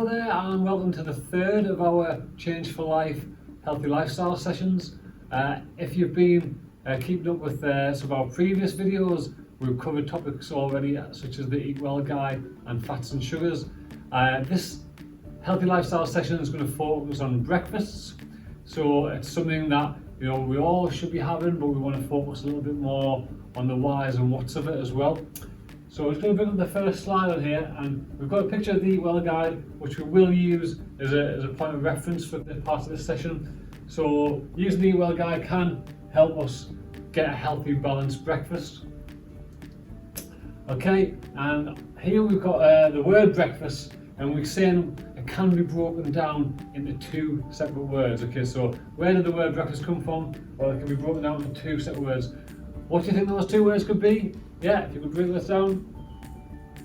Hello there and welcome to the third of our Change for Life healthy lifestyle sessions. If you've been keeping up with some of our previous videos, we've covered topics already such as the Eat Well Guide and fats and sugars. This healthy lifestyle session is going to focus on breakfasts. So it's something that we all should be having, but we want to focus a little bit more on the whys and whats of it as well. So I'm just going to bring up the first slide on here, and we've got a picture of the Eat Well Guide, which we will use as a point of reference for the part of this session. So using the Eat Well Guide can help us get a healthy, balanced breakfast. Okay, and here we've got the word breakfast, and we're saying it can be broken down into two separate words. Okay, so where did the word breakfast come from? Well, it can be broken down into two separate words. What do you think those two words could be? Yeah, if you could break this down,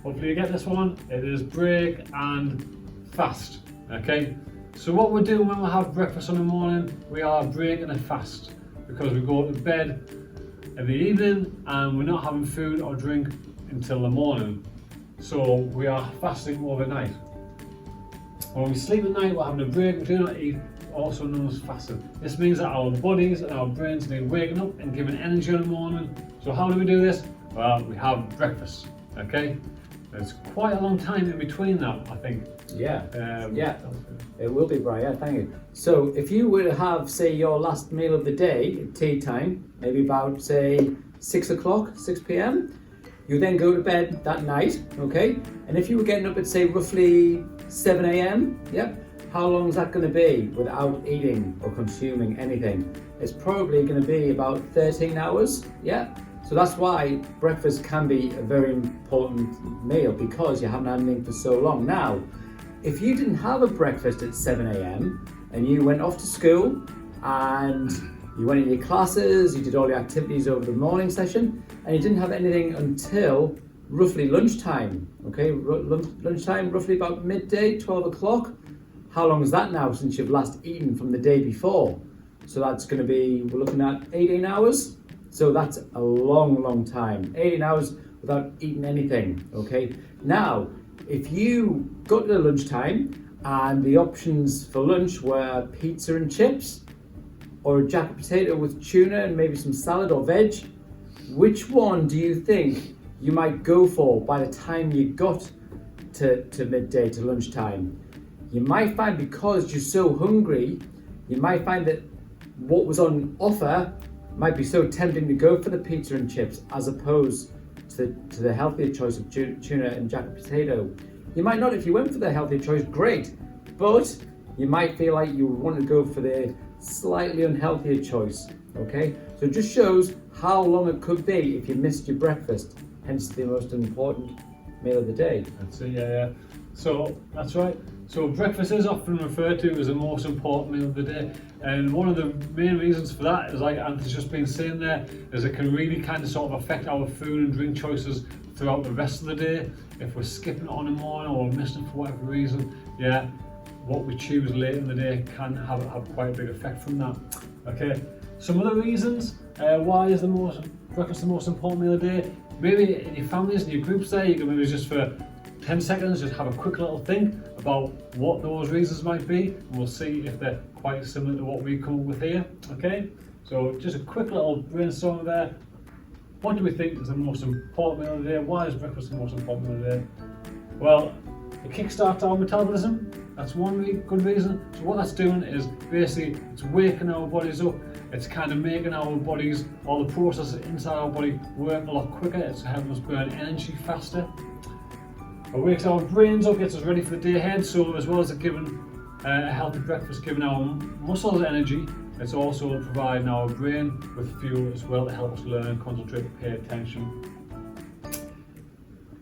hopefully you get this one. It is break and fast. Okay, so what we're doing when we have breakfast in the morning, we are breaking a fast because we go to bed in the evening and we're not having food or drink until the morning. So we are fasting overnight. When we sleep at night, we're having a break, we do not eat, also known as fasting. This means that our bodies and our brains need waking up and giving energy in the morning. So how do we do this? Well, we have breakfast, okay? There's quite a long time in between that, I think. Yeah, it will be, Brian, thank you. So if you were to have, say, your last meal of the day at tea time, maybe about, say, 6 o'clock, 6 p.m, you then go to bed that night, okay? And if you were getting up at, say, roughly 7 a.m, how long is that going to be without eating or consuming anything? It's probably going to be about 13 hours, So that's why breakfast can be a very important meal, because you haven't had anything for so long. Now, if you didn't have a breakfast at 7 a.m. and you went off to school and you went in your classes, you did all your activities over the morning session, and you didn't have anything until roughly lunchtime, okay? Lunchtime, roughly about midday, 12 o'clock. How long is that now since you've last eaten from the day before? So that's going to be, we're looking at 18 hours. So that's a long time. 18 hours without eating anything, okay? Now, if you got to lunchtime and the options for lunch were pizza and chips, or a jacket potato with tuna and maybe some salad or veg, which one do you think you might go for by the time you got to midday, to lunchtime? You might find, because you're so hungry, you might find that what was on offer might be so tempting to go for the pizza and chips as opposed to the healthier choice of tuna and jacket potato. You might not, if you went for the healthier choice, great, but you might feel like you want to go for the slightly unhealthier choice, okay? So it just shows how long it could be if you missed your breakfast, hence the most important meal of the day. That's it, yeah. So that's right. So breakfast is often referred to as the most important meal of the day, and one of the main reasons for that is, like Anthony's just been saying there, is it can really kind of sort of affect our food and drink choices throughout the rest of the day. If we're skipping it on in the morning or missing it for whatever reason, what we choose later in the day can have quite a big effect from that. Okay, some other reasons why is breakfast the most important meal of the day. Maybe in your families and your groups there, you can maybe just for 10 seconds just have a quick little think about what those reasons might be, and we'll see if they're quite similar to what we come up with here. Okay, so just a quick little brainstorm there. What do we think is the most important meal of the day? Why is breakfast the most important meal of the day? Well, it kickstarts our metabolism. That's one really good reason. So what that's doing is basically it's waking our bodies up. It's kind of making our bodies, all the processes inside our body, work a lot quicker. It's helping us burn energy faster. It wakes our brains up, gets us ready for the day ahead. So as well as giving a healthy breakfast, giving our muscles energy, it's also providing our brain with fuel as well to help us learn, concentrate, pay attention.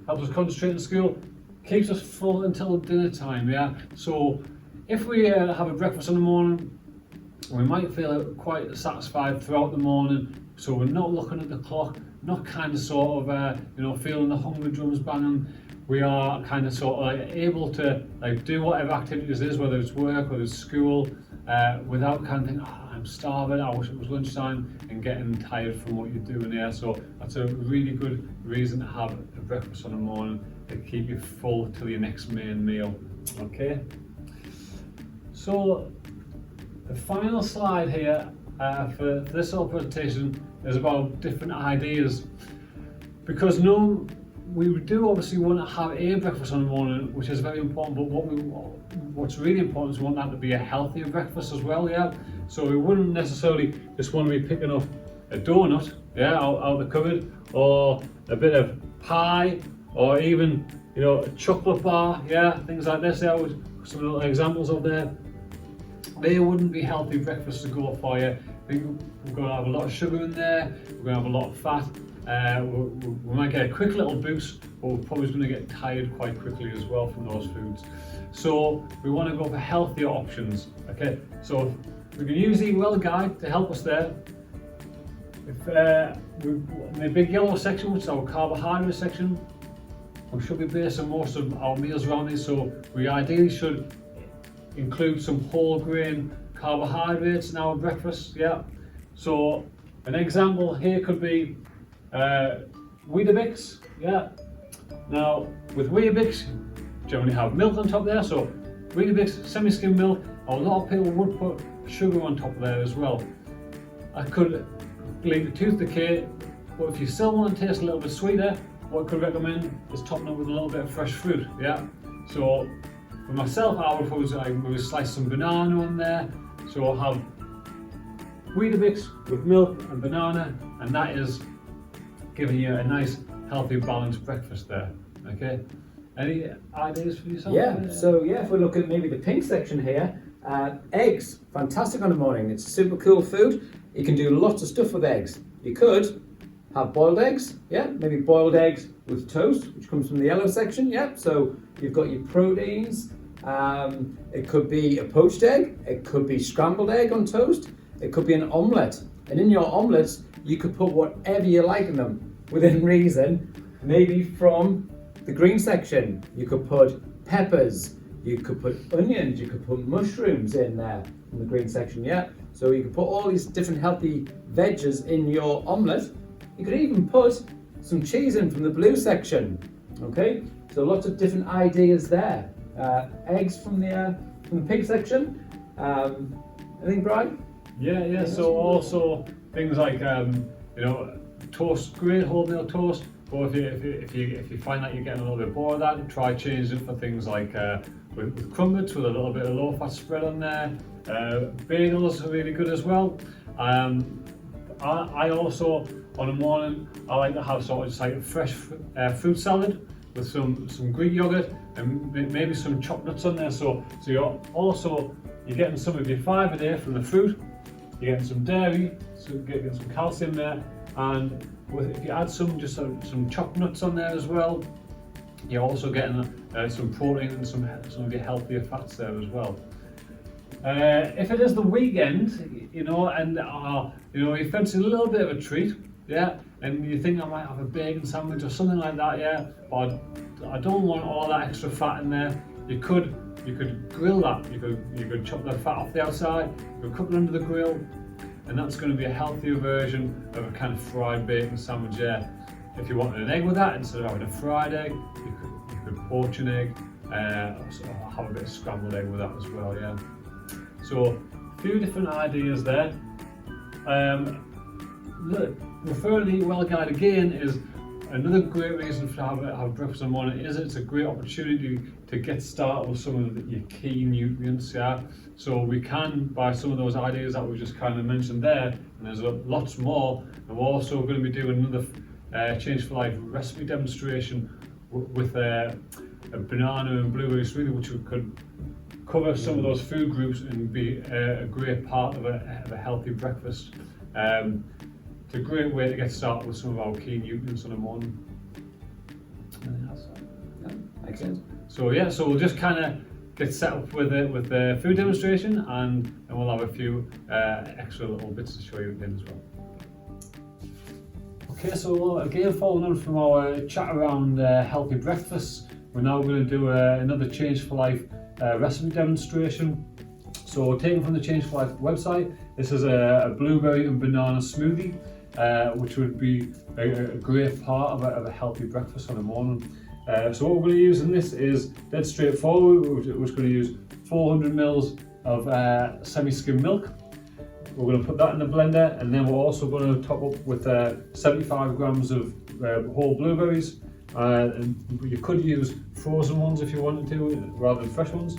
Helps us concentrate in school. Keeps us full until dinner time, So if we have a breakfast in the morning, we might feel quite satisfied throughout the morning, so we're not looking at the clock, not kind of sort of feeling the hunger drums banging. We are kind of sort of able to do whatever activities it is, whether it's work, whether it's school, without kind of thinking, I I'm starving, I wish it was lunchtime, and getting tired from what you're doing here. So that's a really good reason to have a breakfast on the morning to keep you full till your next main meal. Okay. So the final slide here for this whole presentation is about different ideas, because we do obviously want to have a breakfast on the morning, which is very important, but what's really important is we want that to be a healthier breakfast as well, yeah? So we wouldn't necessarily just want to be picking up a donut, yeah, out of the cupboard, or a bit of pie, or even, you know, a chocolate bar, yeah, things like this, yeah, with some little examples of there. They wouldn't be healthy breakfasts to go for you. I think we're going to have a lot of sugar in there, we're going to have a lot of fat. We might get a quick little boost, but we're probably going to get tired quite quickly as well from those foods. So we want to go for healthier options. Okay, so we can use the Eat Well guide to help us there. If in the big yellow section, which is our carbohydrate section, we should be basing most of our meals around these. So we ideally should include some whole grain carbohydrates in our breakfast. Yeah. So an example here could be Weetabix, yeah. Now with Weetabix, generally have milk on top there, so Weetabix, semi-skim milk. A lot of people would put sugar on top there as well. I could lead to tooth decay, but if you still want to taste a little bit sweeter, what I could recommend is topping it with a little bit of fresh fruit, yeah. So for myself, I would probably slice some banana on there, so I'll have Weetabix with milk and banana, and that is giving you a nice, healthy, balanced breakfast there. Okay. Any ideas for yourself? Yeah. So yeah, if we look at maybe the pink section here, eggs, fantastic on the morning. It's super cool food. You can do lots of stuff with eggs. You could have boiled eggs. Yeah, maybe boiled eggs with toast, which comes from the yellow section. Yeah. So you've got your proteins. It could be a poached egg. It could be scrambled egg on toast. It could be an omelette. And in your omelettes, you could put whatever you like in them, within reason. Maybe from the green section, you could put peppers, you could put onions, you could put mushrooms in there in the green section, yeah? So you could put all these different healthy veggies in your omelette. You could even put some cheese in from the blue section, okay? So lots of different ideas there. Eggs from the pink section. Anything, Brian? Yeah. So also things like you know, toast, great wholemeal toast. Or if you find that you're getting a little bit bored of that, try changing it for things like with crumpets with a little bit of low-fat spread on there. Bagels are really good as well. I also on the morning I like to have sort of just like a fresh fruit salad with some Greek yogurt and maybe some chopped nuts on there. So you're getting some of your fibre there from the fruit. You're getting some dairy, so you're getting some calcium there, and if you add some chopped nuts on there as well, you're also getting some protein and some of your healthier fats there as well. If it is the weekend, you know, and you know, you fancy a little bit of a treat, yeah, and you think I might have a bacon sandwich or something like that, yeah, but I don't want all that extra fat in there. You could grill that. You could chop the fat off the outside. You could cook it under the grill, and that's going to be a healthier version of a kind of fried bacon sandwich. Yeah. If you wanted an egg with that, instead of having a fried egg, you could poach an egg, or have a bit of scrambled egg with that as well. Yeah. So a few different ideas there. Referring to the Eat Well guide again is another great reason for have breakfast in the morning. It's a great opportunity to get started with some of your key nutrients. Yeah, so we can, by some of those ideas that we just kind of mentioned there, and there's lots more. And we're also going to be doing another Change for Life recipe demonstration with a banana and blueberry smoothie, which could cover some of those food groups and be a great part of a healthy breakfast. It's a great way to get started with some of our key nutrients in the morning. Anything else? Yeah, excellent. So yeah, so we'll just kind of get set up with the food demonstration, and we'll have a few extra little bits to show you again as well. Okay, so again, following on from our chat around healthy breakfasts, we're now going to do another Change for Life recipe demonstration. So taken from the Change4Life website, this is a blueberry and banana smoothie, which would be a great part of a healthy breakfast on the morning. So what we're going to use in this is dead straightforward. We're just going to use 400 mils of semi-skim milk. We're going to put that in the blender, and then we're also going to top up with 75 grams of whole blueberries. And you could use frozen ones if you wanted to, rather than fresh ones.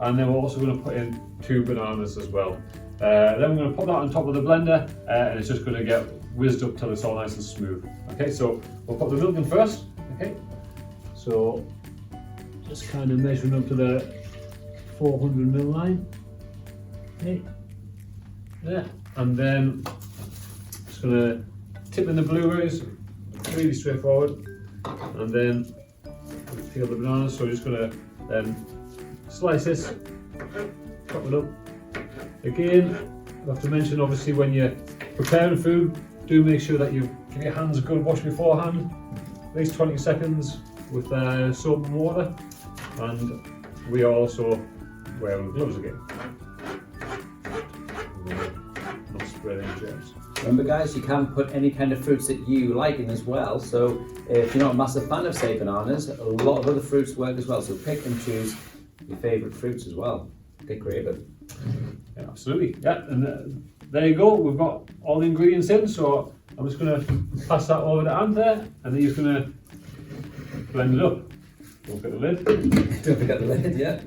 And then we're also going to put in 2 bananas as well. Then we're going to put that on top of the blender, and it's just going to get whizzed up till it's all nice and smooth. Okay, so we'll put the milk in first. Okay, so just kind of measuring up to the 400 ml line. Okay, there, and then just going to tip in the blueberries, really straightforward, and then peel the bananas. So we're just going to then slice this, chop it up. Again, I have to mention, obviously, when you're preparing food, do make sure that you give your hands a good wash beforehand, at least 20 seconds with soap and water, and we are also wearing gloves again. Not spreading germs. Remember guys, you can put any kind of fruits that you like in as well, so if you're not a massive fan of, say, bananas, a lot of other fruits work as well, so pick and choose your favourite fruits as well. Get creative. Yeah, absolutely, yeah, and there you go, we've got all the ingredients in, so I'm just going to pass that over to Anne there, and then he's going to blend it up. Don't forget the lid. Don't forget the lid, yeah.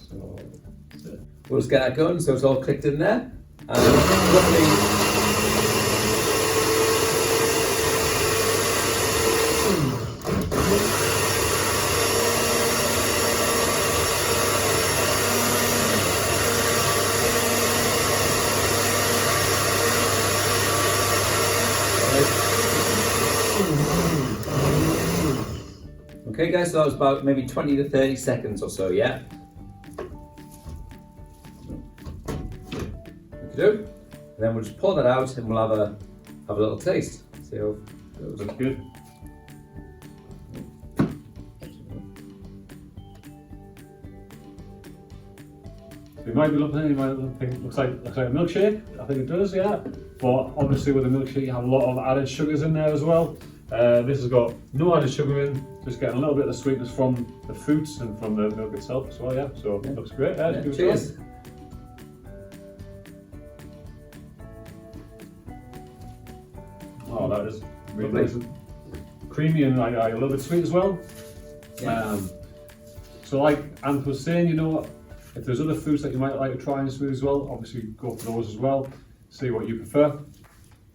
So, that's it. We'll just get that going, so it's all clicked in there. And roughly okay guys, so that was about maybe 20 to 30 seconds or so, yeah? And then we'll just pour that out and we'll have a little taste. See how it goes. Looks good. So you might be looking at it, you might think it looks like a milkshake. I think it does, yeah. But obviously with a milkshake you have a lot of added sugars in there as well. This has got no added sugar in, just getting a little bit of sweetness from the fruits and from the milk itself as well, yeah. So it looks great. Yeah, Yeah, cheers. Oh, that is really nice and creamy and like a little bit sweet as well. Yeah. So like Anth was saying, you know, if there's other foods that you might like to try in a smoothie as well, obviously go for those as well. See what you prefer.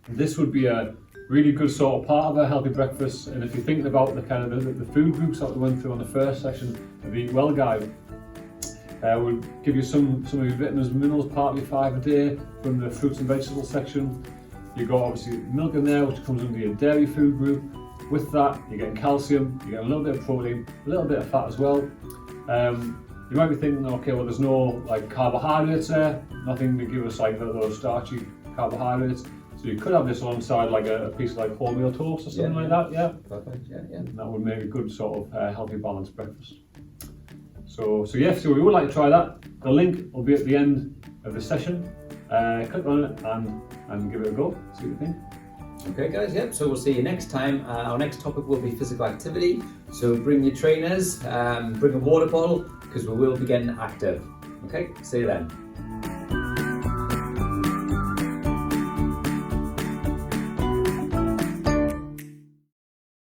This would be a really good sort of part of a healthy breakfast, and if you're thinking about the kind of the food groups that we went through on the first section of the Eat Well guide, we'll give you some of your vitamins and minerals, partly 5 a day from the fruits and vegetables section. You've got obviously milk in there, which comes under your dairy food group. With that, you're getting calcium, you get a little bit of protein, a little bit of fat as well. You might be thinking, okay, well, there's no like carbohydrates there, nothing to give us like those starchy carbohydrates. So you could have this alongside like a piece of like wholemeal toast or something like that, yeah. Perfect, yeah. And that would make a good sort of healthy, balanced breakfast. So yeah, so we would like to try that. The link will be at the end of the session. Click on it and give it a go, see what you think. Okay guys, yep, so we'll see you next time. Our next topic will be physical activity. So bring your trainers, bring a water bottle, because we will be getting active. Okay, see you then.